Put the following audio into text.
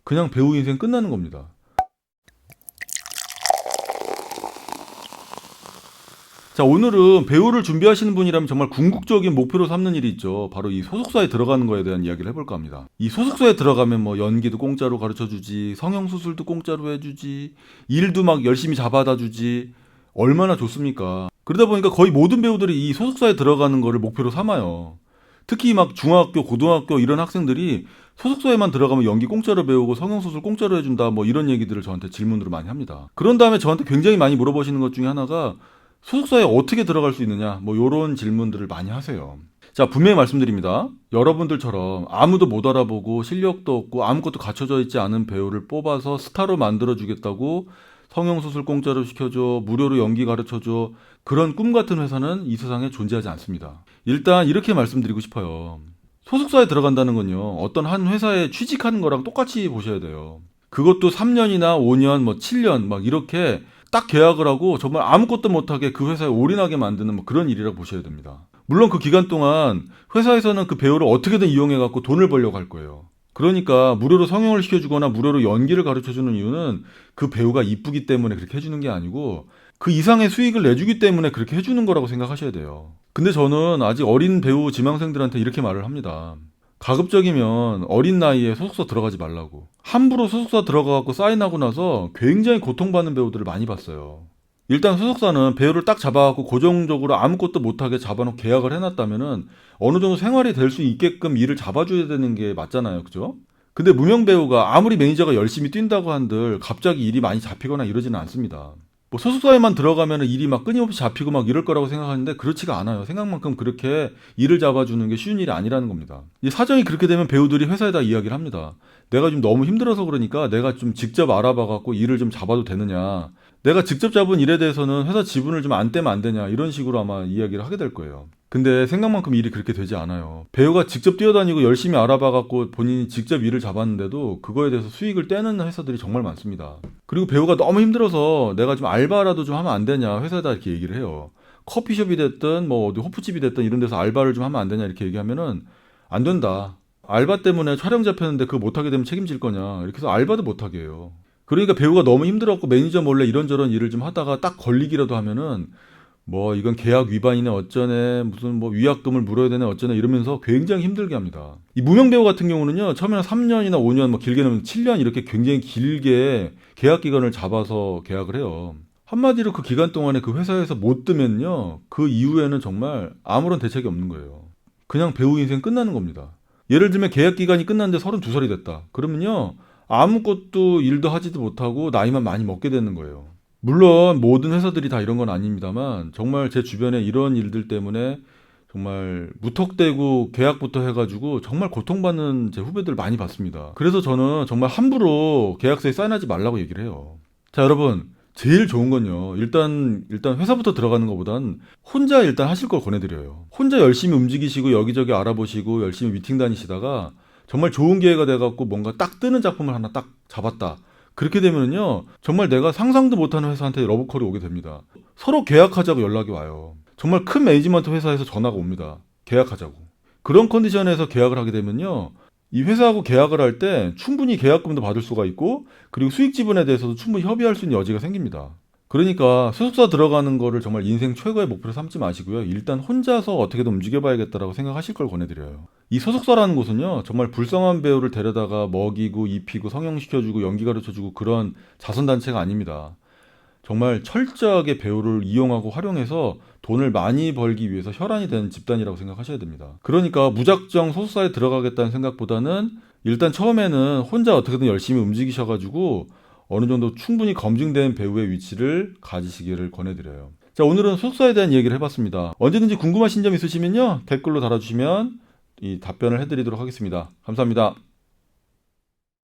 그냥 배우 인생 끝나는 겁니다. 자, 오늘은 배우를 준비하시는 분이라면 정말 궁극적인 목표로 삼는 일이 있죠. 바로 이 소속사에 들어가는 거에 대한 이야기를 해볼까 합니다. 이 소속사에 들어가면 뭐 연기도 공짜로 가르쳐주지, 성형수술도 공짜로 해주지, 일도 막 열심히 잡아다 주지, 얼마나 좋습니까? 그러다 보니까 거의 모든 배우들이 이 소속사에 들어가는 거를 목표로 삼아요. 특히 막 중학교, 고등학교 이런 학생들이 소속사에만 들어가면 연기 공짜로 배우고 성형수술 공짜로 해준다 뭐 이런 얘기들을 저한테 질문으로 많이 합니다. 그런 다음에 저한테 굉장히 많이 물어보시는 것 중에 하나가 소속사에 어떻게 들어갈 수 있느냐 뭐 이런 질문들을 많이 하세요. 자, 분명히 말씀드립니다. 여러분들처럼 아무도 못 알아보고 실력도 없고 아무것도 갖춰져 있지 않은 배우를 뽑아서 스타로 만들어주겠다고 성형수술 공짜로 시켜줘, 무료로 연기 가르쳐줘, 그런 꿈 같은 회사는 이 세상에 존재하지 않습니다. 일단 이렇게 말씀드리고 싶어요. 소속사에 들어간다는 건요, 어떤 한 회사에 취직하는 거랑 똑같이 보셔야 돼요. 그것도 3년이나 5년, 뭐 7년 막 이렇게 딱 계약을 하고 정말 아무것도 못하게 그 회사에 올인하게 만드는 뭐 그런 일이라고 보셔야 됩니다. 물론 그 기간 동안 회사에서는 그 배우를 어떻게든 이용해갖고 돈을 벌려고 할 거예요. 그러니까 무료로 성형을 시켜주거나 무료로 연기를 가르쳐주는 이유는 그 배우가 이쁘기 때문에 그렇게 해주는 게 아니고 그 이상의 수익을 내주기 때문에 그렇게 해주는 거라고 생각하셔야 돼요. 근데 저는 아직 어린 배우 지망생들한테 이렇게 말을 합니다. 가급적이면 어린 나이에 소속사 들어가지 말라고. 함부로 소속사 들어가갖고 사인하고 나서 굉장히 고통받는 배우들을 많이 봤어요. 일단 소속사는 배우를 딱 잡아갖고 고정적으로 아무것도 못하게 잡아놓고 계약을 해놨다면은 어느 정도 생활이 될 수 있게끔 일을 잡아줘야 되는 게 맞잖아요. 그죠? 근데 무명 배우가 아무리 매니저가 열심히 뛴다고 한들 갑자기 일이 많이 잡히거나 이러지는 않습니다. 뭐 소속사에만 들어가면 일이 막 끊임없이 잡히고 막 이럴 거라고 생각하는데 그렇지가 않아요. 생각만큼 그렇게 일을 잡아주는 게 쉬운 일이 아니라는 겁니다. 이 사정이 그렇게 되면 배우들이 회사에다 이야기를 합니다. 내가 좀 너무 힘들어서 그러니까 내가 좀 직접 알아봐갖고 일을 좀 잡아도 되느냐. 내가 직접 잡은 일에 대해서는 회사 지분을 좀 안 떼면 안 되냐. 이런 식으로 아마 이야기를 하게 될 거예요. 근데 생각만큼 일이 그렇게 되지 않아요. 배우가 직접 뛰어다니고 열심히 알아봐갖고 본인이 직접 일을 잡았는데도 그거에 대해서 수익을 떼는 회사들이 정말 많습니다. 그리고 배우가 너무 힘들어서 내가 좀 알바라도 좀 하면 안 되냐 회사에다 이렇게 얘기를 해요. 커피숍이 됐든 뭐 어디 호프집이 됐든 이런 데서 알바를 좀 하면 안 되냐 이렇게 얘기하면은 안 된다. 알바 때문에 촬영 잡혔는데 그거 못하게 되면 책임질 거냐 이렇게 해서 알바도 못하게 해요. 그러니까 배우가 너무 힘들었고 매니저 몰래 이런저런 일을 좀 하다가 딱 걸리기라도 하면은 뭐 이건 계약 위반이네 어쩌네 무슨 뭐 위약금을 물어야 되네 어쩌네 이러면서 굉장히 힘들게 합니다. 이 무명 배우 같은 경우는요 처음에는 3년이나 5년 뭐 길게는 7년 이렇게 굉장히 길게 계약 기간을 잡아서 계약을 해요. 한마디로 그 기간 동안에 그 회사에서 못 뜨면요 그 이후에는 정말 아무런 대책이 없는 거예요. 그냥 배우 인생 끝나는 겁니다. 예를 들면 계약 기간이 끝났는데 32살이 됐다. 그러면요 아무것도 일도 하지도 못하고 나이만 많이 먹게 되는 거예요. 물론 모든 회사들이 다 이런 건 아닙니다만 정말 제 주변에 이런 일들 때문에 정말 무턱대고 계약부터 해가지고 정말 고통받는 제 후배들 많이 봤습니다. 그래서 저는 정말 함부로 계약서에 사인하지 말라고 얘기를 해요. 자, 여러분 제일 좋은 건요 일단 회사부터 들어가는 것보단 혼자 일단 하실 걸 권해드려요. 혼자 열심히 움직이시고 여기저기 알아보시고 열심히 미팅 다니시다가 정말 좋은 기회가 돼갖고 뭔가 딱 뜨는 작품을 하나 딱 잡았다. 그렇게 되면은요 정말 내가 상상도 못하는 회사한테 러브콜이 오게 됩니다. 서로 계약하자고 연락이 와요. 정말 큰 매니지먼트 회사에서 전화가 옵니다. 계약하자고. 그런 컨디션에서 계약을 하게 되면요 이 회사하고 계약을 할 때 충분히 계약금도 받을 수가 있고 그리고 수익 지분에 대해서도 충분히 협의할 수 있는 여지가 생깁니다. 그러니까 소속사 들어가는 거를 정말 인생 최고의 목표로 삼지 마시고요. 일단 혼자서 어떻게든 움직여봐야겠다라고 생각하실 걸 권해드려요. 이 소속사라는 곳은요. 정말 불쌍한 배우를 데려다가 먹이고 입히고 성형시켜주고 연기 가르쳐주고 그런 자선단체가 아닙니다. 정말 철저하게 배우를 이용하고 활용해서 돈을 많이 벌기 위해서 혈안이 된 집단이라고 생각하셔야 됩니다. 그러니까 무작정 소속사에 들어가겠다는 생각보다는 일단 처음에는 혼자 어떻게든 열심히 움직이셔가지고 어느 정도 충분히 검증된 배우의 위치를 가지시기를 권해드려요. 자, 오늘은 소속사에 대한 얘기를 해봤습니다. 언제든지 궁금하신 점 있으시면요 댓글로 달아주시면 이 답변을 해드리도록 하겠습니다. 감사합니다.